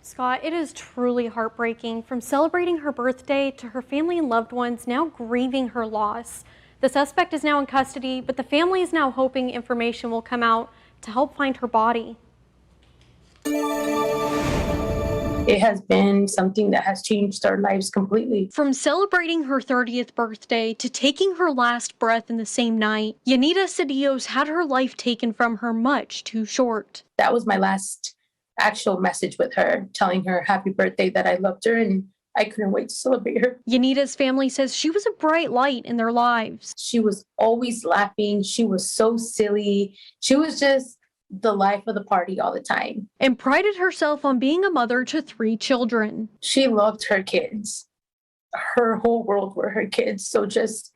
Scott, it is truly heartbreaking. From celebrating her birthday to her family and loved ones now grieving her loss. The suspect is now in custody, but the family is now hoping information will come out to help find her body. It has been something that has changed our lives completely. From celebrating her 30th birthday to taking her last breath in the same night, Yanira Cedillos had her life taken from her much too short. That was my last actual message with her, telling her happy birthday, that I loved her and I couldn't wait to celebrate her. Yanira's family says she was a bright light in their lives. She was always laughing. She was so silly. She was just the life of the party all the time. And prided herself on being a mother to 3 children. She loved her kids. Her whole world were her kids. So just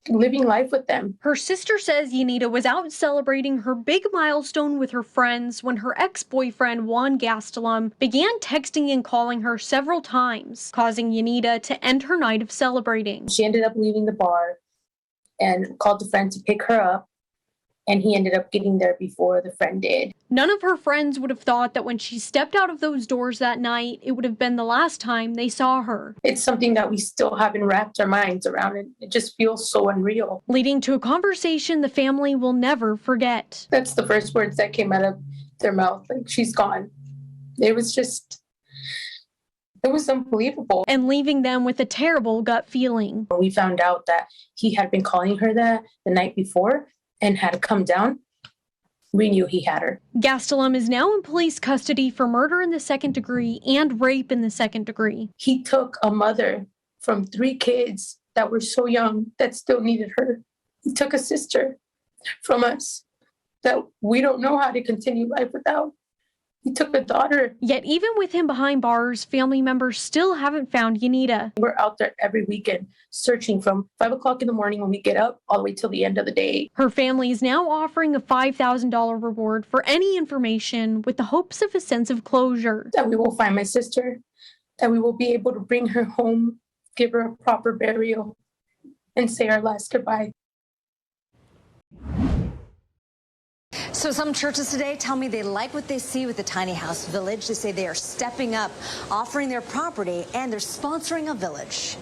living life with them. Her sister says Yanira was out celebrating her big milestone with her friends when her ex-boyfriend Juan Gastelum began texting and calling her several times, causing Yanira to end her night of celebrating. She ended up leaving the bar and called a friend to pick her up. And he ended up getting there before the friend did. None of her friends would have thought that when she stepped out of those doors that night, it would have been the last time they saw her. It's something that we still haven't wrapped our minds around, and it just feels so unreal. Leading to a conversation the family will never forget. That's the first words that came out of their mouth, like, she's gone. It was unbelievable. And leaving them with a terrible gut feeling. When we found out that he had been calling her that the night before, and had come down, we knew he had her. Gastelum is now in police custody for murder in the 2nd degree and rape in the 2nd degree. He took a mother from 3 kids that were so young that still needed her. He took a sister from us that we don't know how to continue life without. He took a daughter. Yet even with him behind bars, family members still haven't found Yanira. We're out there every weekend searching from 5 o'clock in the morning when we get up all the way till the end of the day. Her family is now offering a $5,000 reward for any information with the hopes of a sense of closure. That we will find my sister, that we will be able to bring her home, give her a proper burial, and say our last goodbye. So some churches today tell me they like what they see with the tiny house village. They say they are stepping up, offering their property, and they're sponsoring a village.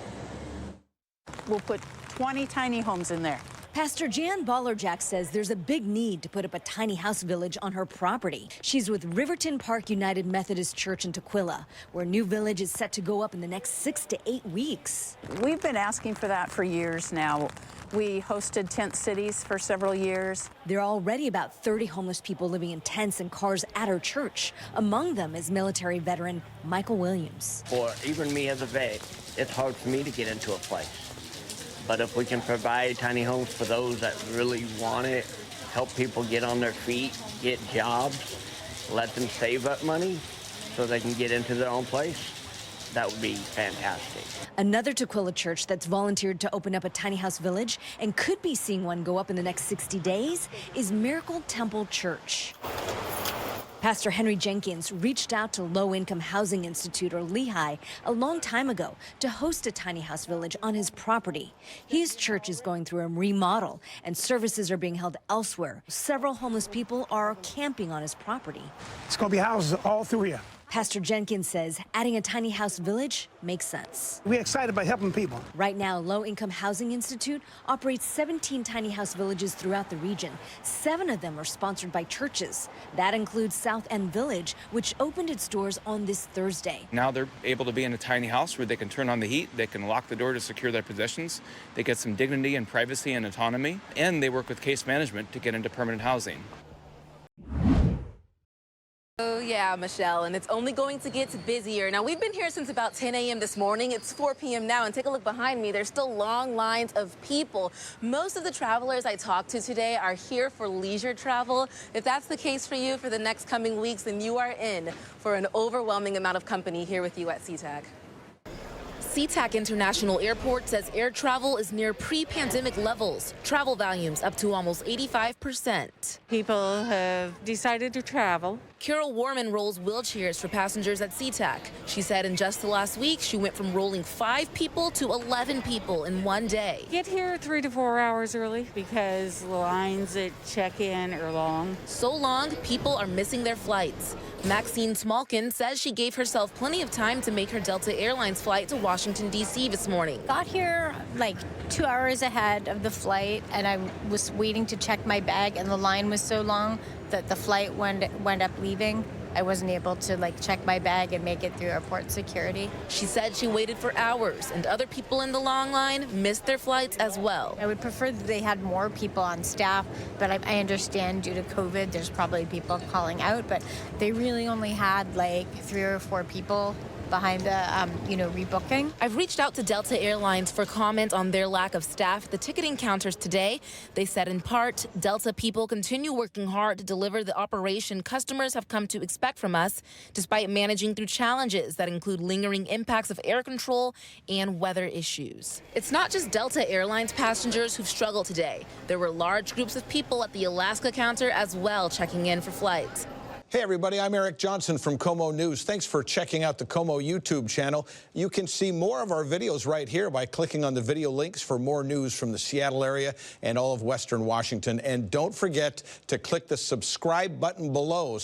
We'll put 20 tiny homes in there. Pastor Jan Ballerjack says there's a big need to put up a tiny house village on her property. She's with Riverton Park United Methodist Church in Tukwila, where a new village is set to go up in the next 6 to 8 weeks. We've been asking for that for years now. We hosted tent cities for several years. There are already about 30 homeless people living in tents and cars at her church. Among them is military veteran Michael Williams. For even me as a vet, it's hard for me to get into a place. But if we can provide tiny homes for those that really want it, help people get on their feet, get jobs, let them save up money so they can get into their own place, that would be fantastic. Another Tukwila church that's volunteered to open up a tiny house village and could be seeing one go up in the next 60 days is Miracle Temple Church. Pastor Henry Jenkins reached out to Low Income Housing Institute, or LIHI, a long time ago to host a tiny house village on his property. His church is going through a remodel and services are being held elsewhere. Several homeless people are camping on his property. It's going to be houses all through here. Pastor Jenkins says adding a tiny house village makes sense. We're excited about helping people. Right now, Low Income Housing Institute operates 17 tiny house villages throughout the region. 7 of them are sponsored by churches. That includes South End Village, which opened its doors on this Thursday. Now they're able to be in a tiny house where they can turn on the heat, they can lock the door to secure their possessions, they get some dignity and privacy and autonomy, and they work with case management to get into permanent housing. Oh yeah, Michelle, and it's only going to get busier. Now, we've been here since about 10 a.m. this morning. It's 4 p.m. now, and take a look behind me. There's still long lines of people. Most of the travelers I talked to today are here for leisure travel. If that's the case for you for the next coming weeks, then you are in for an overwhelming amount of company here with you at SeaTac. SeaTac International Airport says air travel is near pre-pandemic levels. Travel volumes up to almost 85%. People have decided to travel. Carol Warman rolls wheelchairs for passengers at SeaTac. She said in just the last week, she went from rolling 5 people to 11 people in one day. Get here 3 to 4 hours early because the lines at check-in are long. So long, people are missing their flights. Maxine Smolkin says she gave herself plenty of time to make her Delta Airlines flight to Washington, D.C. this morning. Got here like 2 hours ahead of the flight, and I was waiting to check my bag, and the line was so long that the flight wound up leaving. I wasn't able to check my bag and make it through airport security. She said she waited for hours, and other people in the long line missed their flights as well. I would prefer that they had more people on staff, but I understand due to COVID, there's probably people calling out, but they really only had 3 or 4 people behind the, rebooking. I've reached out to Delta Airlines for comment on their lack of staff at the ticketing counters today. They said in part, Delta people continue working hard to deliver the operation customers have come to expect from us, despite managing through challenges that include lingering impacts of air control and weather issues. It's not just Delta Airlines passengers who've struggled today. There were large groups of people at the Alaska counter as well checking in for flights. Hey everybody, I'm Eric Johnson from KOMO News. Thanks for checking out the KOMO YouTube channel. You can see more of our videos right here by clicking on the video links for more news from the Seattle area and all of Western Washington. And don't forget to click the subscribe button below